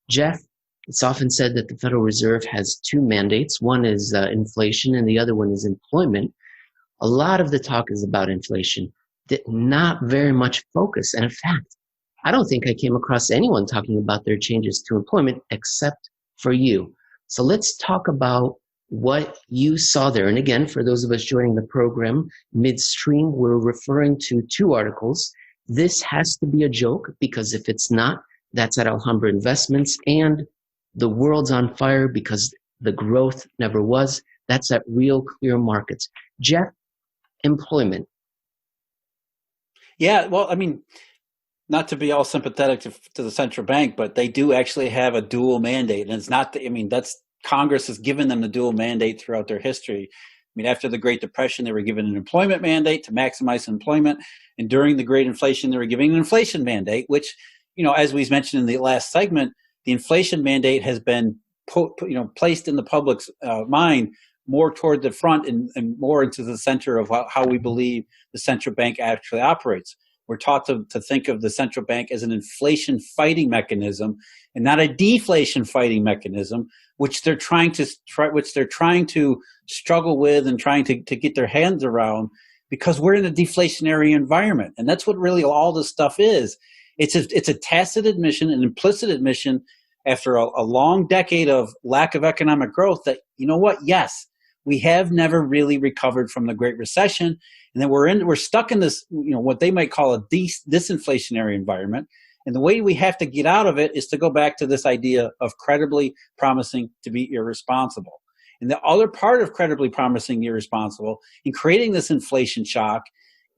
Jeff, it's often said that the Federal Reserve has two mandates. One is inflation and the other one is employment. A lot of the talk is about inflation, not very much focus. And in fact, I don't think I came across anyone talking about their changes to employment except for you. So let's talk about what you saw there. And again, for those of us joining the program midstream, we're referring to two articles. This has to be a joke because if it's not, that's at Alhambra Investments. And The World's on Fire because the growth never was. That's at Real Clear Markets. Jeff, employment. Yeah, well, I mean, not to be all sympathetic to the central bank, but they do actually have a dual mandate. And it's not, I mean, that's Congress has given them the dual mandate throughout their history. I mean, after the Great Depression, they were given an employment mandate to maximize employment. And during the Great Inflation, they were giving an inflation mandate, which, as we mentioned in the last segment, the inflation mandate has been placed in the public's mind more toward the front and more into the center of how we believe the central bank actually operates. We're taught to think of the central bank as an inflation fighting mechanism and not a deflation fighting mechanism, which they're trying to struggle with and trying to get their hands around, because we're in a deflationary environment. And that's what really all this stuff is. It's a tacit admission, an implicit admission after a long decade of lack of economic growth that, you know what, yes, we have never really recovered from the Great Recession, and then we're stuck in this, what they might call a disinflationary environment. And the way we have to get out of it is to go back to this idea of credibly promising to be irresponsible. And the other part of credibly promising irresponsible in creating this inflation shock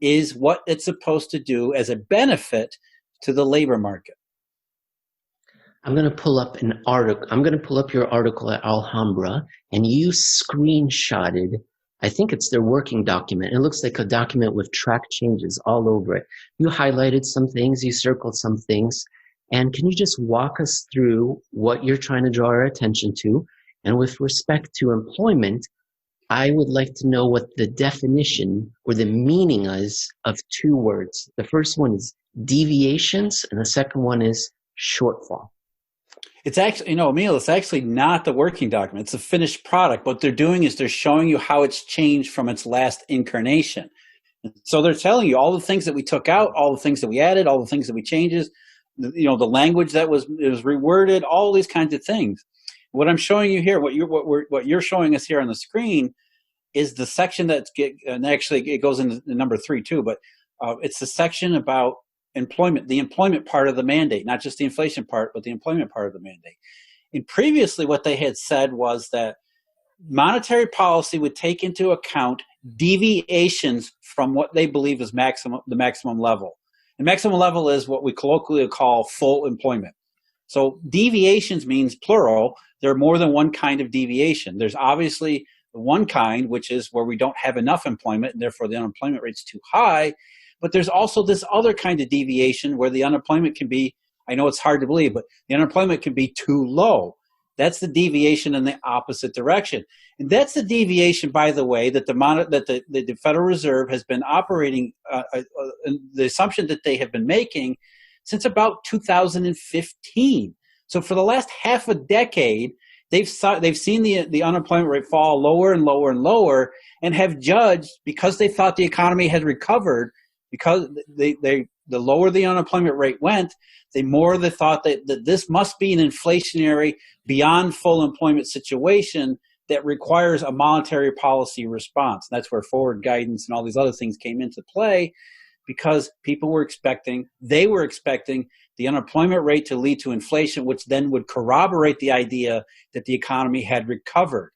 is what it's supposed to do as a benefit to the labor market. I'm going to pull up an article. I'm going to pull up your article at Alhambra, and you screenshotted, I think it's their working document. It looks like a document with track changes all over it. You highlighted some things, you circled some things, and can you just walk us through what you're trying to draw our attention to? And with respect to employment, I would like to know what the definition or the meaning is of two words. The first one is deviations, and the second one is shortfall. It's actually, Emil, it's actually not the working document. It's a finished product. What they're doing is they're showing you how it's changed from its last incarnation. And so they're telling you all the things that we took out, all the things that we added, all the things that we changes, the language that was reworded, all these kinds of things. What I'm showing you here, what you're showing us here on the screen, is the section and actually it goes into number 3 too, but it's the section about employment, the employment part of the mandate, not just the inflation part, but the employment part of the mandate. And previously what they had said was that monetary policy would take into account deviations from what they believe is the maximum level. And maximum level is what we colloquially call full employment. So deviations means plural. There are more than one kind of deviation. There's obviously the one kind, which is where we don't have enough employment, and therefore the unemployment rate's too high. But there's also this other kind of deviation where the unemployment can be, I know it's hard to believe, but the unemployment can be too low. That's the deviation in the opposite direction. And that's the deviation, by the way, that the Federal Reserve has been operating, the assumption that they have been making since about 2015. So for the last half a decade, they've seen the unemployment rate fall lower and lower and lower, and have judged, because they thought the economy had recovered, because the lower the unemployment rate went, the more they thought that this must be an inflationary, beyond full employment situation that requires a monetary policy response. And that's where forward guidance and all these other things came into play, because they were expecting the unemployment rate to lead to inflation, which then would corroborate the idea that the economy had recovered.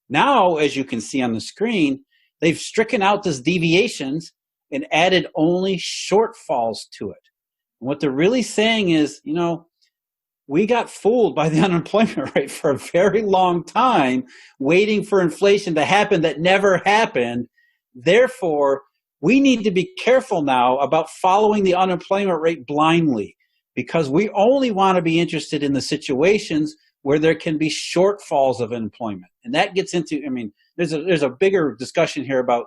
Now, as you can see on the screen, they've stricken out these deviations and added only shortfalls to it. And what they're really saying is, we got fooled by the unemployment rate for a very long time, waiting for inflation to happen that never happened. Therefore, we need to be careful now about following the unemployment rate blindly, because we only want to be interested in the situations where there can be shortfalls of employment. And that gets into, there's a bigger discussion here about,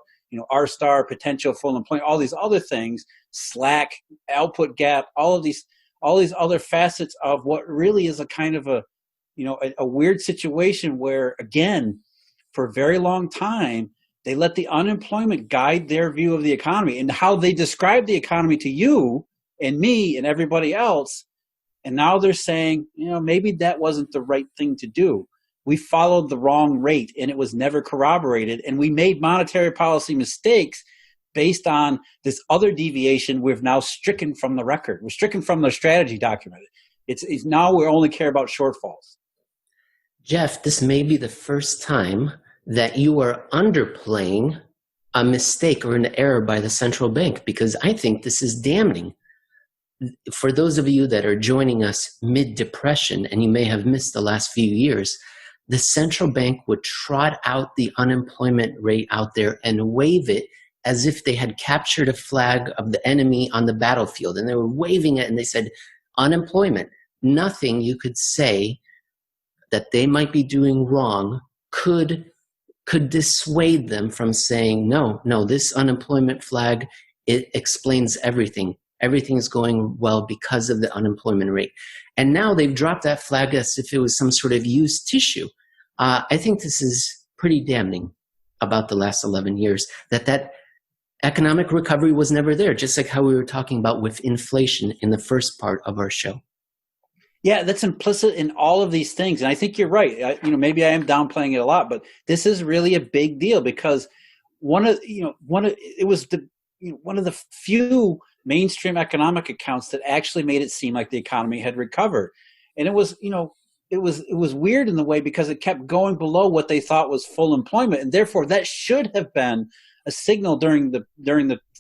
R-star, potential full employment, all these other things, slack, output gap, all of these all these other facets of what really is a kind of a, a weird situation where, again, for a very long time, they let the unemployment guide their view of the economy and how they describe the economy to you and me and everybody else. And now they're saying, maybe that wasn't the right thing to do. We followed the wrong rate and it was never corroborated. And we made monetary policy mistakes based on this other deviation we've now stricken from the record. We're stricken from the strategy document. It's now we only care about shortfalls. Jeff, this may be the first time that you are underplaying a mistake or an error by the central bank, because I think this is damning. For those of you that are joining us mid-depression, and you may have missed the last few years, the central bank would trot out the unemployment rate out there and wave it as if they had captured a flag of the enemy on the battlefield. And they were waving it and they said, unemployment. Nothing you could say that they might be doing wrong could dissuade them from saying, no, this unemployment flag, it explains everything. Everything is going well because of the unemployment rate. And now they've dropped that flag as if it was some sort of used tissue. I think this is pretty damning about the last 11 years, that economic recovery was never there, just like how we were talking about with inflation in the first part of our show. Yeah, that's implicit in all of these things. And I think you're right. Maybe I am downplaying it a lot, but this is really a big deal because one of the few mainstream economic accounts that actually made it seem like the economy had recovered. And it was weird in the way because it kept going below what they thought was full employment. And therefore that should have been a signal during the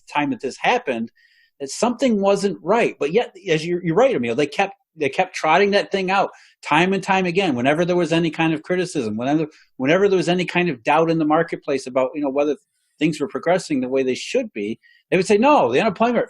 time that this happened that something wasn't right. But yet, as you're right, Emil, they kept trotting that thing out time and time again. Whenever there was any kind of criticism, whenever there was any kind of doubt in the marketplace about whether things were progressing the way they should be, they would say, no, the unemployment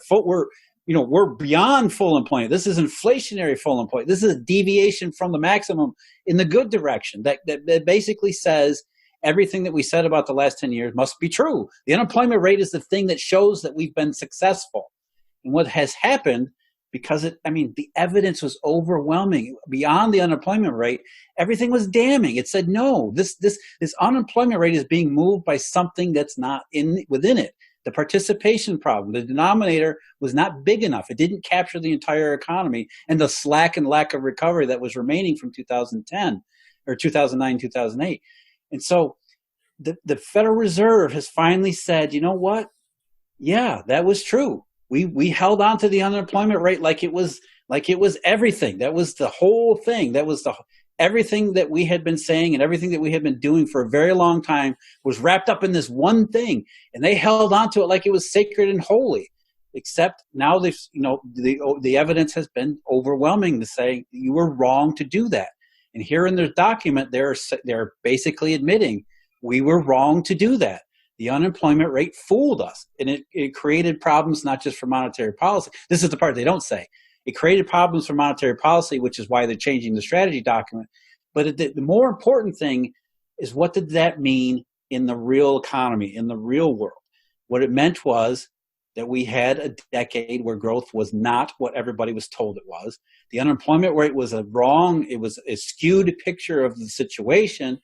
we're beyond full employment. This is inflationary full employment. This is a deviation from the maximum in the good direction. That basically says everything that we said about the last 10 years must be true. The unemployment rate is the thing that shows that we've been successful. And what has happened, because the evidence was overwhelming beyond the unemployment rate, everything was damning. It said, no, this unemployment rate is being moved by something that's not within it. The participation problem, the denominator was not big enough. It didn't capture the entire economy and the slack and lack of recovery that was remaining from 2010 or 2009, 2008. And so the Federal Reserve has finally said, you know what? Yeah, that was true. We held on to the unemployment rate like it was everything. That was the whole thing. That was everything that we had been saying and everything that we had been doing for a very long time was wrapped up in this one thing. And they held on to it like it was sacred and holy. Except now the evidence has been overwhelming to say you were wrong to do that. And here in their document, they're basically admitting we were wrong to do that. The unemployment rate fooled us, and it created problems not just for monetary policy. This is the part they don't say. It created problems for monetary policy, which is why they're changing the strategy document. But the more important thing is, what did that mean in the real economy, in the real world? What it meant was that we had a decade where growth was not what everybody was told it was. The unemployment rate was it was a skewed picture of the situation.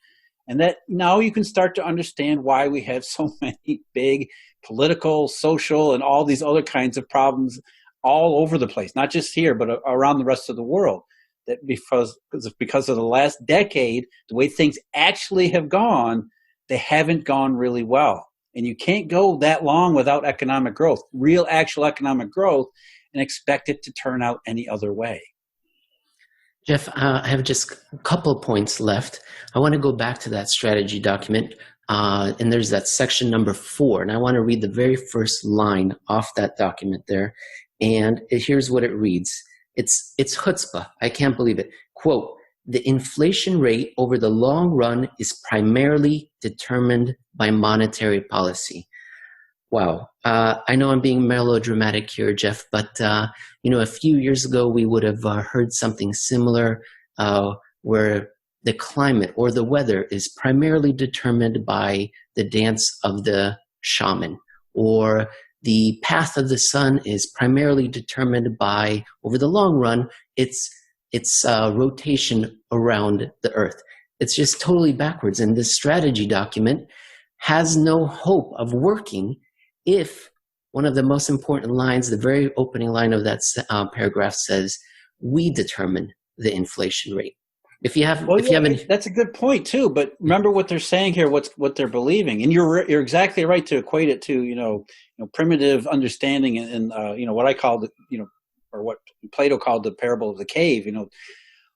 And that now you can start to understand why we have so many big political, social, and all these other kinds of problems all over the place, not just here, but around the rest of the world. That because of the last decade, the way things actually have gone, they haven't gone really well. And you can't go that long without economic growth, real actual economic growth, and expect it to turn out any other way. Jeff, I have just a couple points left. I want to go back to that strategy document, and there's that section number 4, and I want to read the very first line off that document there, and here's what it reads. It's chutzpah. I can't believe it. Quote, the inflation rate over the long run is primarily determined by monetary policy. Wow. I know I'm being melodramatic here, Jeff, but a few years ago we would have heard something similar where the climate or the weather is primarily determined by the dance of the shaman, or the path of the sun is primarily determined by, over the long run, its rotation around the Earth. It's just totally backwards. And this strategy document has no hope of working if one of the most important lines, the very opening line of that paragraph says, we determine the inflation rate. If you have, that's a good point too. But remember what they're saying here, what they're believing, and you're exactly right to equate it to primitive understanding and what I call or what Plato called the parable of the cave.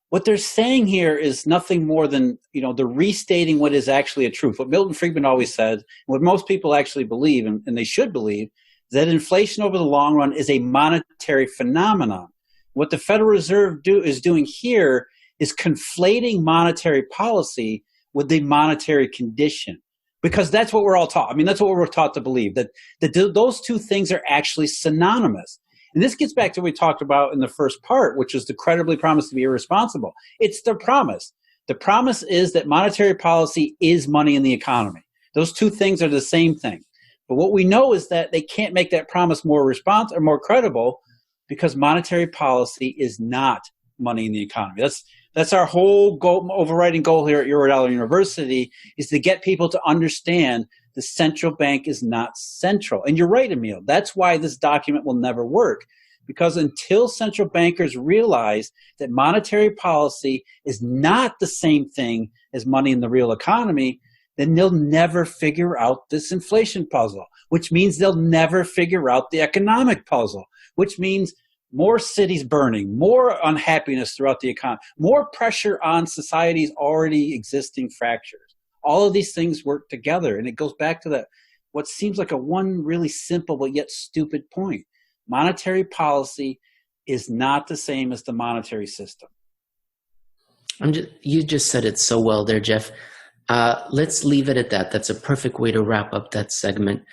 What they're saying here is nothing more than they're restating what is actually a truth. What Milton Friedman always said, what most people actually believe, and they should believe, is that inflation over the long run is a monetary phenomenon. What the Federal Reserve is doing here is conflating monetary policy with the monetary condition, because that's what we're all taught. I mean, that's what we're taught to believe, that those two things are actually synonymous. And this gets back to what we talked about in the first part, which is the credibly promise to be irresponsible. It's the promise. The promise is that monetary policy is money in the economy. Those two things are the same thing. But what we know is that they can't make that promise more more credible, because monetary policy is not money in the economy. That's our whole overriding goal here at Eurodollar University, is to get people to understand the central bank is not central. And you're right, Emil. That's why this document will never work, because until central bankers realize that monetary policy is not the same thing as money in the real economy, then they'll never figure out this inflation puzzle, which means they'll never figure out the economic puzzle, which means more cities burning, more unhappiness throughout the economy, more pressure on society's already existing fractures. All of these things work together, and it goes back to what seems like a one really simple but yet stupid point. Monetary policy is not the same as the monetary system. You just said it so well there, Jeff. Let's leave it at that. That's a perfect way to wrap up that segment.